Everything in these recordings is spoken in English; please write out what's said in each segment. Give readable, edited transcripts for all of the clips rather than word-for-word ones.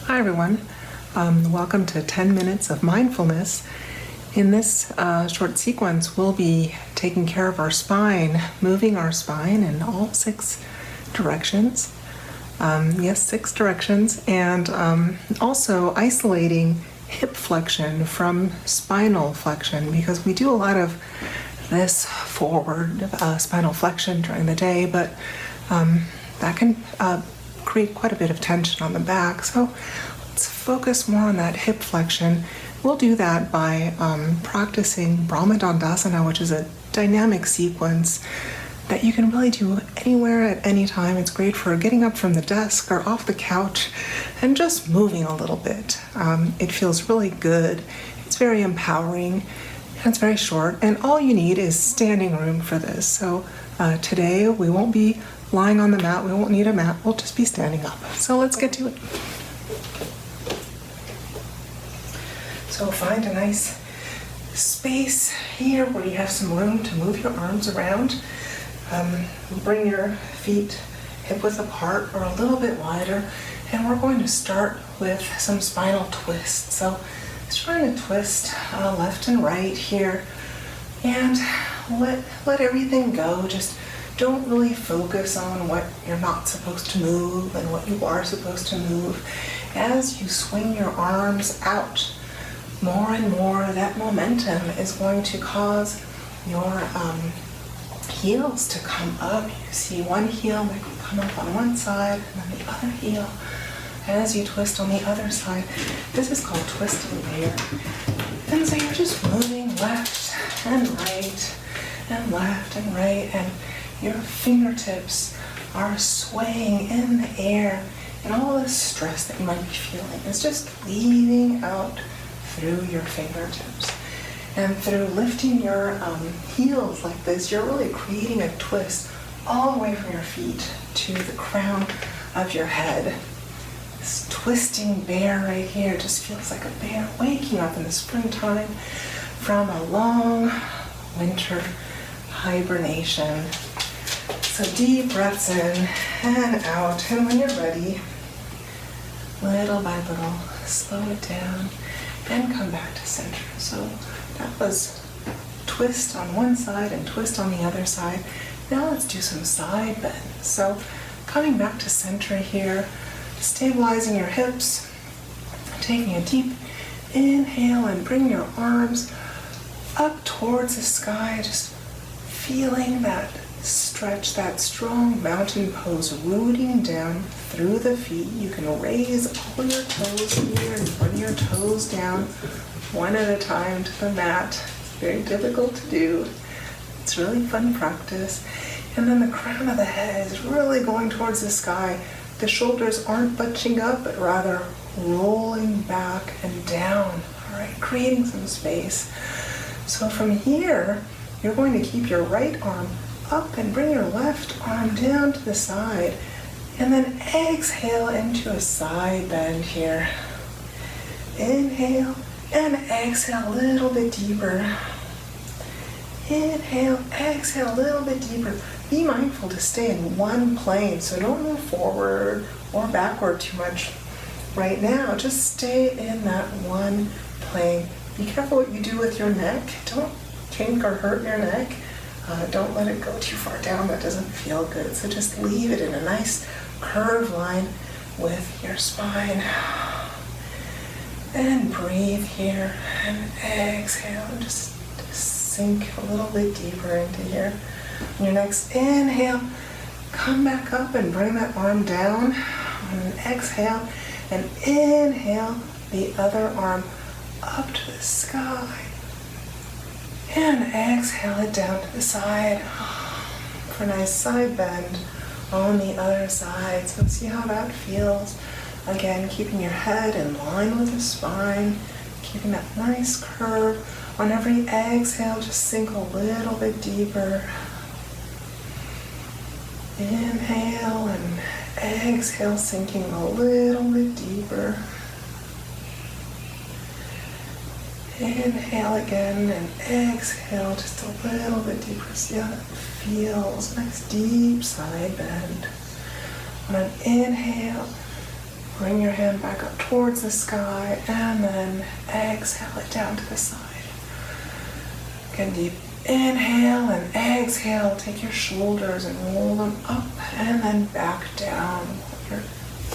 Hi everyone, welcome to 10 minutes of mindfulness. In this short sequence, we'll be taking care of our spine, moving our spine in all 6 directions. Yes, 6 directions, and also isolating hip flexion from spinal flexion, because we do a lot of this forward spinal flexion during the day, but that can create quite a bit of tension on the back. So let's focus more on that hip flexion. We'll do that by practicing Brahma Dandasana, which is a dynamic sequence that you can really do anywhere at any time. It's great for getting up from the desk or off the couch and just moving a little bit. It feels really good. It's very empowering, and it's very short, and all you need is standing room for this. So today we won't be lying on the mat. We won't need a mat. We'll just be standing up. So let's get to it. So find a nice space here where you have some room to move your arms around. Bring your feet hip width apart or a little bit wider, and we're going to start with some spinal twists. So just trying to twist left and right here, and let everything go. Just don't really focus on what you're not supposed to move and what you are supposed to move. As you swing your arms out more and more, that momentum is going to cause your heels to come up. You see one heel might come up on one side and then the other heel as you twist on the other side. This is called twisting bear. And so you're just moving left and right and left and right, and your fingertips are swaying in the air, and all the stress that you might be feeling is just leaving out through your fingertips. And through lifting your heels like this, you're really creating a twist all the way from your feet to the crown of your head. This twisting bear right here just feels like a bear waking up in the springtime from a long winter hibernation. So deep breaths in and out, and when you're ready, little by little, slow it down and come back to center. So that was twist on one side and twist on the other side. Now let's do some side bends. So coming back to center here, stabilizing your hips, taking a deep inhale and bring your arms up towards the sky, just feeling that stretch, that strong mountain pose rooting down through the feet. You can raise all your toes here and run your toes down one at a time to the mat. It's very difficult to do. It's really fun practice. And then the crown of the head is really going towards the sky. The shoulders aren't bunching up, but rather rolling back and down. All right, creating some space. So from here, you're going to keep your right arm up and bring your left arm down to the side, and then exhale into a side bend here. Inhale and exhale a little bit deeper. Inhale, exhale a little bit deeper. Be mindful to stay in one plane, so don't move forward or backward too much right now. Just stay in that one plane. Be careful what you do with your neck. Don't kink or hurt your neck. Don't let it go too far down. That doesn't feel good. So just leave it in a nice curved line with your spine. And breathe here and exhale. And just sink a little bit deeper into here. On your next inhale, come back up and bring that arm down. On an exhale, and inhale the other arm up to the sky. And exhale it down to the side for a nice side bend on the other side. So see how that feels. Again, keeping your head in line with the spine, keeping that nice curve. On every exhale, just sink a little bit deeper. Inhale and exhale, sinking a little bit deeper. Inhale again and exhale just a little bit deeper. See how that feels. Nice deep side bend. On an inhale, Bring your hand back up towards the sky and then exhale it down to the side. Again, deep inhale and exhale. Take your shoulders and roll them up and then back down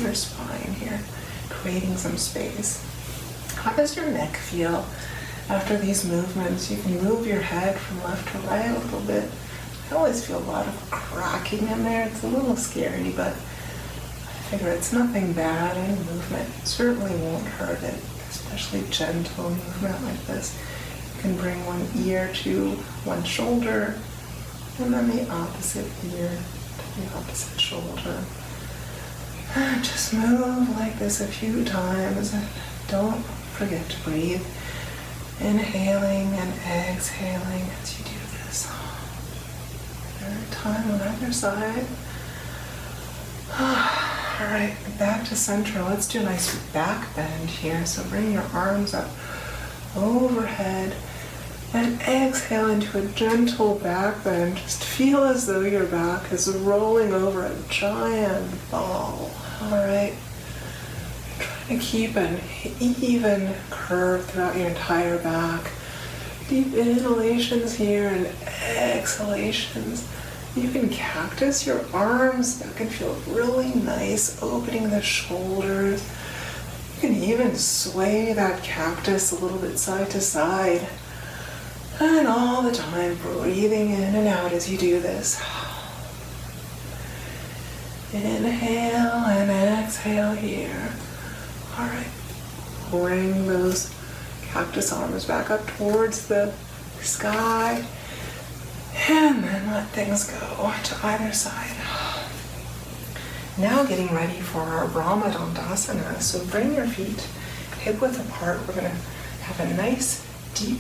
your spine here, creating some space. How does your neck feel after these movements? You can move your head from left to right a little bit. I always feel a lot of cracking in there. It's a little scary, but I figure it's nothing bad. Any movement certainly won't hurt it, especially gentle movement like this. You can bring one ear to one shoulder and then the opposite ear to the opposite shoulder. Just move like this a few times and don't forget to breathe. Inhaling and exhaling as you do this. Another time on either side. All right, back to center. Let's do a nice back bend here. So bring your arms up overhead and exhale into a gentle back bend. Just feel as though your back is rolling over a giant ball. All right. Try to keep an even curve throughout your entire back. Deep inhalations here and exhalations. You can cactus your arms. That can feel really nice, opening the shoulders. You can even sway that cactus a little bit side to side. And all the time, breathing in and out as you do this. Inhale and exhale here. All right, bring those cactus arms back up towards the sky. And then let things go to either side. Now getting ready for our Brahma Dandasana. So bring your feet hip width apart. We're going to have a nice deep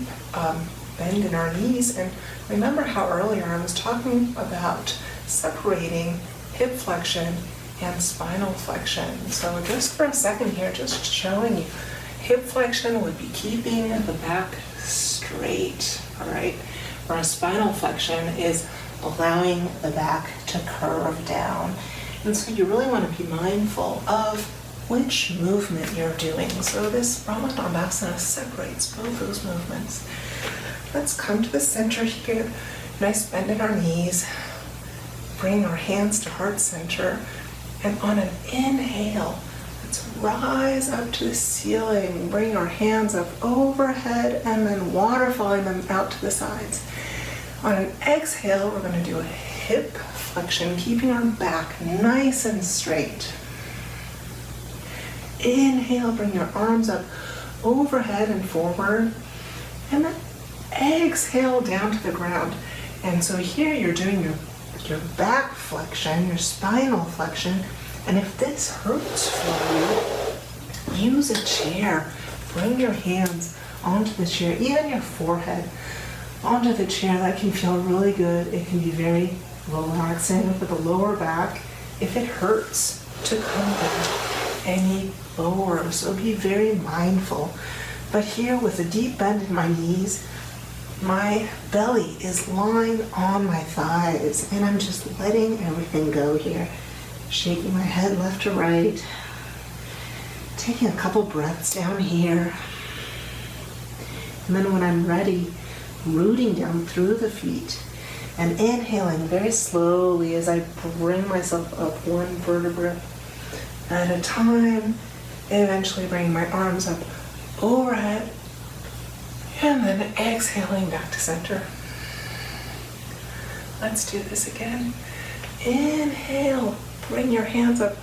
bend in our knees. And remember how earlier I was talking about separating hip flexion and spinal flexion. So just for a second here, just showing you, hip flexion would be keeping the back straight, all right? Whereas spinal flexion is allowing the back to curve down. And so you really want to be mindful of which movement you're doing. So this Brahma Dandasana separates both those movements. Let's come to the center here. Nice bend in our knees. Bring our hands to heart center. And on an inhale, let's rise up to the ceiling. Bring our hands up overhead and then waterfalling them out to the sides. On an exhale, we're going to do a hip flexion, keeping our back nice and straight. Inhale, bring your arms up overhead and forward. And then exhale down to the ground. And so here you're doing your back flexion, your spinal flexion. And if this hurts for you, use a chair. Bring your hands onto the chair, even your forehead onto the chair. That can feel really good. It can be very relaxing for the lower back. If it hurts to come down any lower, so be very mindful. But here with a deep bend in my knees, my belly is lying on my thighs and I'm just letting everything go here. Shaking my head left to right. Taking a couple breaths down here. And then when I'm ready, rooting down through the feet and inhaling very slowly as I bring myself up one vertebra at a time, eventually bring my arms up overhead and then exhaling back to center. Let's do this again. Inhale, bring your hands up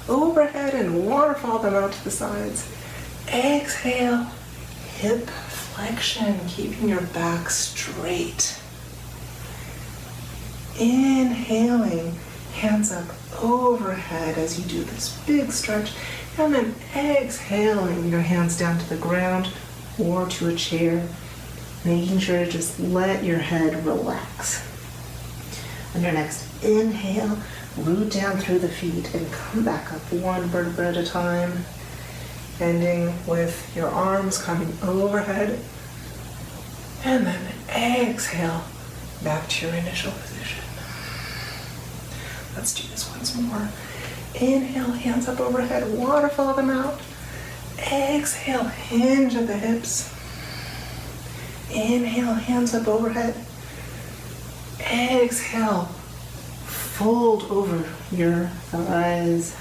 overhead and waterfall them out to the sides. Exhale, hip flexion, keeping your back straight. Inhaling, hands up overhead as you do this big stretch, and then exhaling your hands down to the ground or to a chair, making sure to just let your head relax. On your next inhale, root down through the feet and come back up one vertebra at a time, ending with your arms coming overhead, and then exhale back to your initial position. Let's do this once more. Inhale, hands up overhead, waterfall them out. Exhale, hinge at the hips. Inhale, hands up overhead. Exhale, fold over your thighs.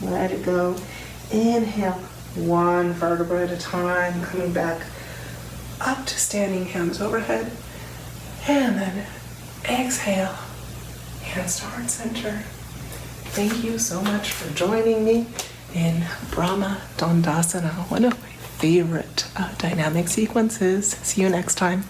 Let it go. Inhale, one vertebra at a time, coming back up to standing, hands overhead. And then exhale, hands to heart center. Thank you so much for joining me in Brahma Dandasana, one of my favorite dynamic sequences. See you next time.